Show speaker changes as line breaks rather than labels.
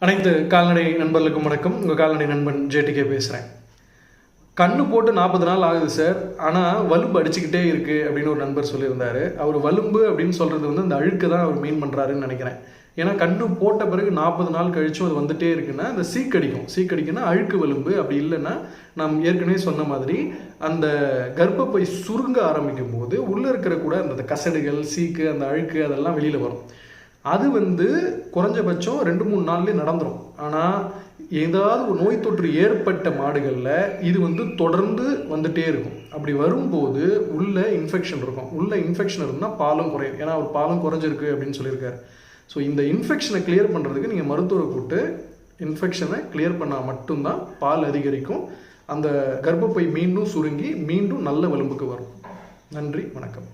அனைத்து கால்நடை நண்பர்களுக்கும் வணக்கம். உங்கள் கால்நடை நண்பன் ஜேடிகே பேசுகிறேன். கண்ணு போட்டு 40 நாள் ஆகுது சார், ஆனால் வலும்பு அடிச்சுக்கிட்டே இருக்குது அப்படின்னு ஒரு நண்பர் சொல்லியிருந்தார். அவர் வலும்பு அப்படின்னு சொல்கிறது வந்து அந்த அழுக்கு தான் அவர் மெயின் பண்ணுறாருன்னு நினைக்கிறேன். ஏன்னா கண்ணு போட்ட பிறகு 40 நாள் கழிச்சும் அது வந்துகிட்டே இருக்குன்னா அந்த சீக்கடிக்குன்னா அழுக்கு வலும்பு. அப்படி இல்லைன்னா நாம் ஏற்கனவே சொன்ன மாதிரி அந்த கர்ப்பப்பை சுருங்க ஆரம்பிக்கும் போது உள்ளே இருக்கிற கூட அந்த கசடுகள், சீக்கு, அந்த அழுக்கு அதெல்லாம் வெளியில் வரும். அது வந்து குறைஞ்சபட்சம் 2-3 நாள்லேயே நடந்துடும். ஆனால் ஏதாவது ஒரு நோய் தொற்று ஏற்பட்ட மாடுகளில் இது வந்து தொடர்ந்து வந்துகிட்டே இருக்கும். அப்படி வரும்போது உள்ள இன்ஃபெக்ஷன் இருக்கும். உள்ள இன்ஃபெக்ஷன் இருந்தால் பாலும் குறையும். ஏன்னா அவர் பாலும் குறைஞ்சிருக்கு அப்படின்னு சொல்லியிருக்காரு. ஸோ இந்த இன்ஃபெக்ஷனை கிளியர் பண்ணுறதுக்கு நீங்கள் மருத்துவரை கூப்பிட்டு இன்ஃபெக்ஷனை கிளியர் பண்ணால் மட்டும்தான் பால் அதிகரிக்கும். அந்த கர்ப்பப்பை மீண்டும் சுருங்கி மீண்டும் நல்ல வலும்புக்கு வரும். நன்றி, வணக்கம்.